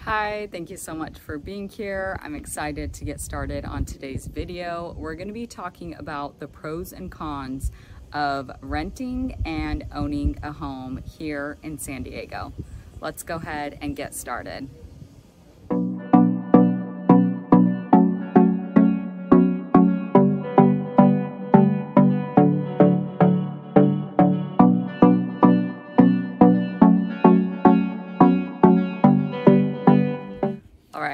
Hi, thank you so much for being here. I'm excited to get started on today's video. We're going to be talking about the pros and cons of renting and owning a home here in San Diego. Let's go ahead and get started.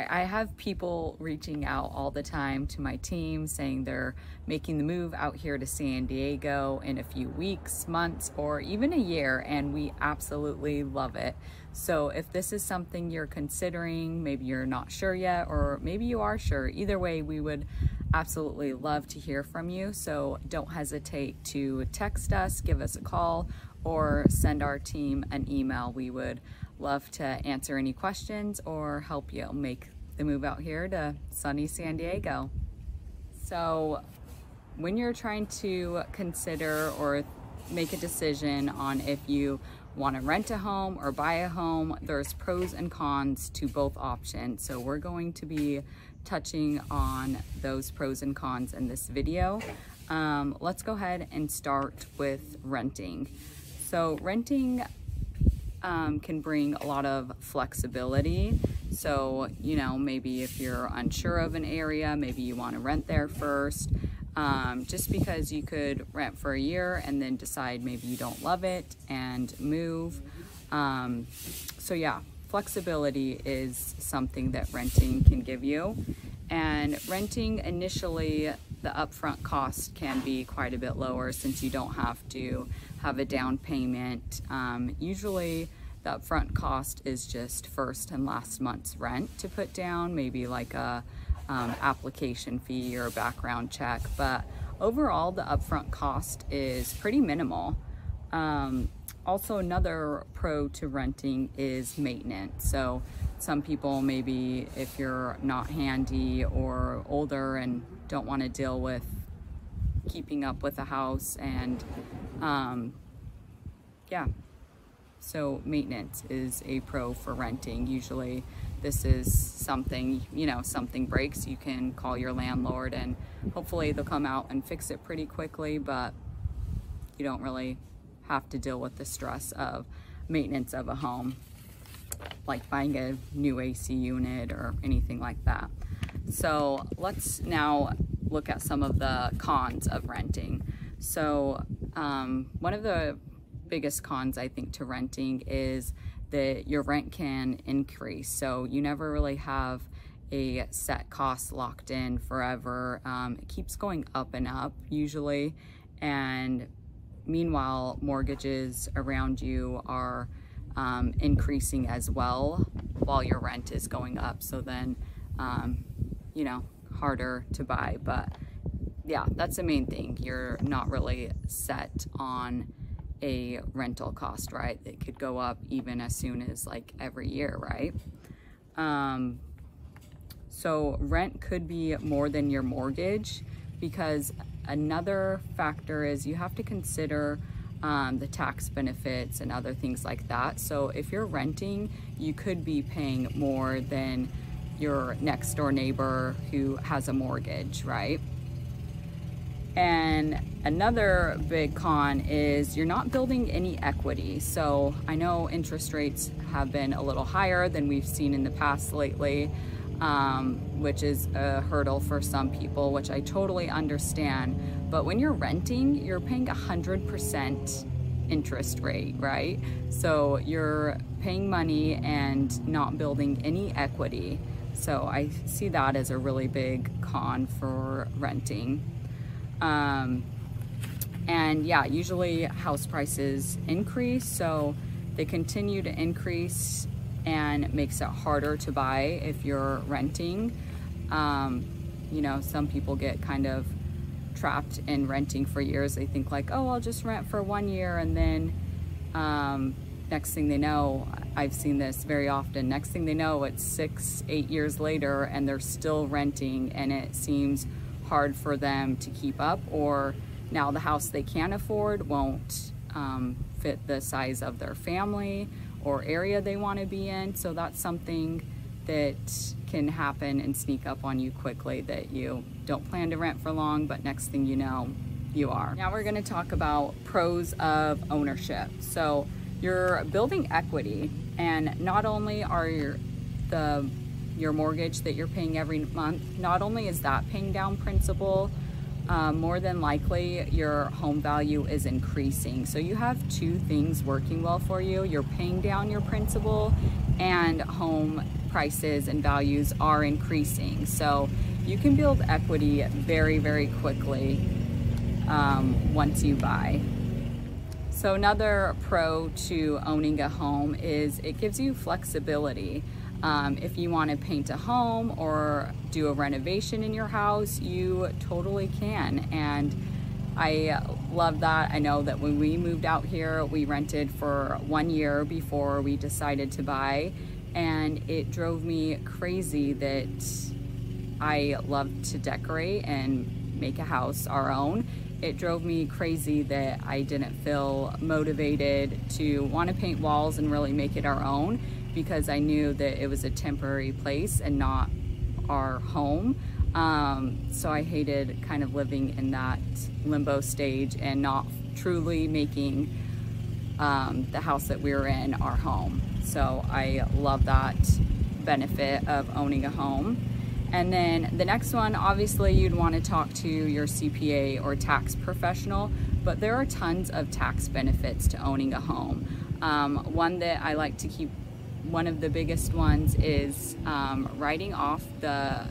I have people reaching out all the time to my team saying they're making the move out here to San Diego in a few weeks, months, or even a year, and we absolutely love it. So if this is something you're considering, maybe you're not sure yet, or maybe you are sure, either way, we would absolutely love to hear from you. So don't hesitate to text us, give us a call, or send our team an email. We would love to answer any questions or help you make the move out here to sunny San Diego. So when you're trying to consider or make a decision on if you want to rent a home or buy a home, there's pros and cons to both options. So we're going to be touching on those pros and cons in this video. Let's go ahead and start with renting. So renting can bring a lot of flexibility. So, you know, maybe if you're unsure of an area, maybe you want to rent there first, just because you could rent for a year and then decide maybe you don't love it and move. So yeah, flexibility is something that renting can give you. And renting initially, the upfront cost can be quite a bit lower since you don't have to have a down payment. Usually the upfront cost is just first and last month's rent to put down, maybe like a application fee or a background check. But overall, the upfront cost is pretty minimal. Also, another pro to renting is maintenance. So some people, maybe if you're not handy or older and don't want to deal with keeping up with the house, and yeah, so maintenance is a pro for renting. Usually this is something, you know, something breaks, you can call your landlord and hopefully they'll come out and fix it pretty quickly, but you don't really have to deal with the stress of maintenance of a home, like buying a new AC unit or anything like that. So let's now look at some of the cons of renting. So one of the biggest cons, I think, to renting is that your rent can increase. So you never really have a set cost locked in forever. It keeps going up and up usually. And meanwhile, mortgages around you are increasing as well while your rent is going up. So then, you know, harder to buy. But yeah, that's the main thing. You're not really set on a rental cost, right? It could go up even as soon as like every year, right? So rent could be more than your mortgage, because another factor is you have to consider the tax benefits and other things like that. So if you're renting, you could be paying more than your next door neighbor who has a mortgage, right? And another big con is you're not building any equity. So I know interest rates have been a little higher than we've seen in the past lately, which is a hurdle for some people, which I totally understand. But when you're renting, you're paying 100% interest rate, right? So you're paying money and not building any equity. So I see that as a really big con for renting. And yeah, usually house prices increase, so they continue to increase, and it makes it harder to buy if you're renting. You know, some people get kind of trapped in renting for years. They think like, oh, I'll just rent for 1 year, and then next thing they know, I've seen this very often, next thing they know, it's 6-8 years later and they're still renting, and it seems hard for them to keep up, or now the house they can afford won't fit the size of their family or area they want to be in. So that's something that can happen and sneak up on you quickly, that you don't plan to rent for long, but next thing you know, you are. Now we're going to talk about pros of ownership. So you're building equity, and not only are your mortgage that you're paying every month, not only is that paying down principal, more than likely your home value is increasing. So you have two things working well for you. You're paying down your principal, and home prices and values are increasing. So you can build equity very, very quickly once you buy. So another pro to owning a home is it gives you flexibility. If you want to paint a home or do a renovation in your house, you totally can. And I love that. I know that when we moved out here, we rented for 1 year before we decided to buy. And it drove me crazy that I love to decorate and make a house our own. It drove me crazy that I didn't feel motivated to want to paint walls and really make it our own, because I knew that it was a temporary place and not our home. So I hated kind of living in that limbo stage and not truly making the house that we were in our home. So I love that benefit of owning a home. And then the next one, obviously you'd want to talk to your CPA or tax professional, but there are tons of tax benefits to owning a home. One that I like to keep, one of the biggest ones is writing off the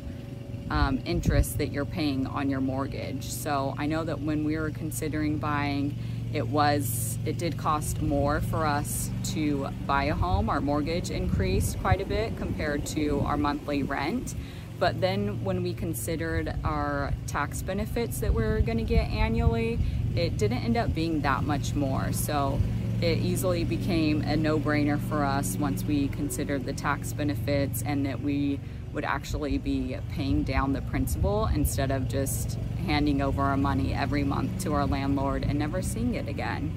interest that you're paying on your mortgage. So I know that when we were considering buying, it did cost more for us to buy a home. Our mortgage increased quite a bit compared to our monthly rent. But then when we considered our tax benefits that we're gonna get annually, it didn't end up being that much more. So it easily became a no-brainer for us once we considered the tax benefits, and that we would actually be paying down the principal instead of just handing over our money every month to our landlord and never seeing it again.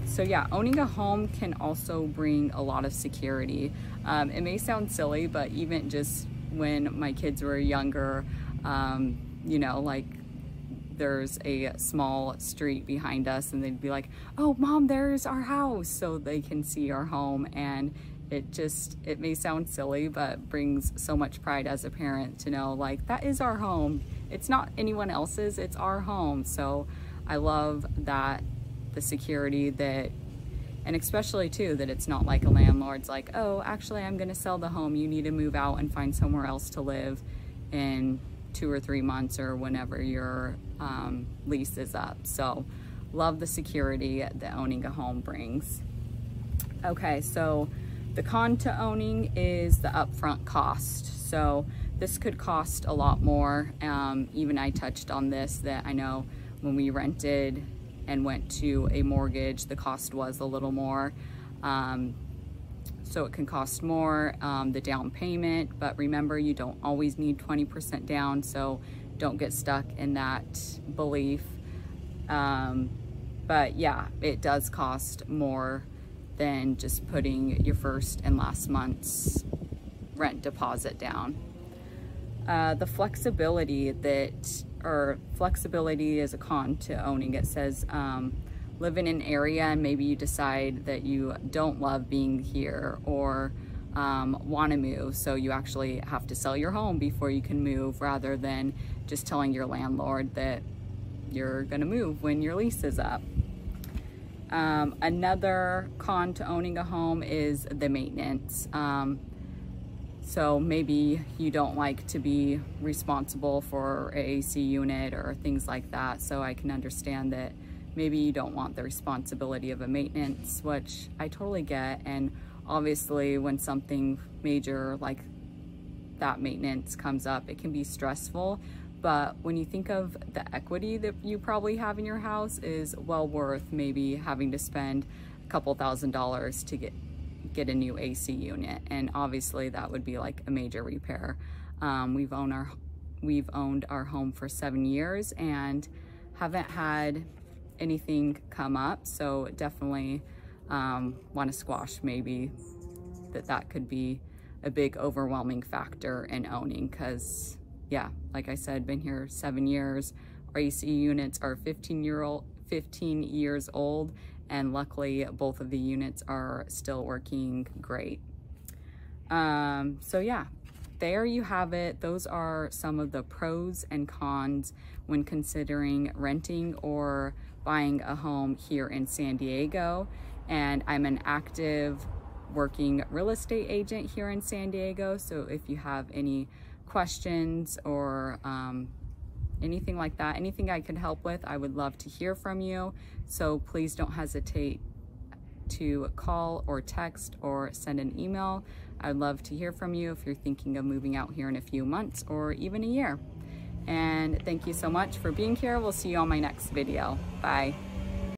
So yeah, owning a home can also bring a lot of security. It may sound silly, but even just when my kids were younger, you know, like there's a small street behind us and they'd be like, oh mom, there's our house, so they can see our home. And it may sound silly, but brings so much pride as a parent to know, like, that is our home. It's not anyone else's, it's our home. So I love that, the security that, and especially too, that it's not like a landlord's like, oh, actually I'm gonna sell the home, you need to move out and find somewhere else to live in 2 or 3 months or whenever your lease is up. So love the security that owning a home brings. Okay, so the con to owning is the upfront cost. So this could cost a lot more. Even I touched on this, that I know when we rented and went to a mortgage, the cost was a little more. So it can cost more, the down payment, but remember, you don't always need 20% down, so don't get stuck in that belief. But yeah, it does cost more than just putting your first and last month's rent deposit down. The flexibility flexibility is a con to owning. It says live in an area and maybe you decide that you don't love being here or want to move, so you actually have to sell your home before you can move, rather than just telling your landlord that you're gonna move when your lease is up. Another con to owning a home is the maintenance. So maybe you don't like to be responsible for an AC unit or things like that. So I can understand that maybe you don't want the responsibility of a maintenance, which I totally get. And obviously when something major like that maintenance comes up, it can be stressful. But when you think of the equity that you probably have in your house, is well worth maybe having to spend a couple $1,000s to get a new AC unit. And obviously that would be like a major repair. We've owned our home for 7 years and haven't had anything come up, so definitely want to squash maybe that could be a big overwhelming factor in owning, because yeah, like I said, been here 7 years. Our AC units are 15 years old, and luckily both of the units are still working great. So yeah, there you have it. Those are some of the pros and cons when considering renting or buying a home here in San Diego. And I'm an active working real estate agent here in San Diego. So if you have any questions or anything like that, anything I could help with, I would love to hear from you. So please don't hesitate to call or text or send an email. I'd love to hear from you if you're thinking of moving out here in a few months or even a year. And thank you so much for being here. We'll see you on my next video. Bye.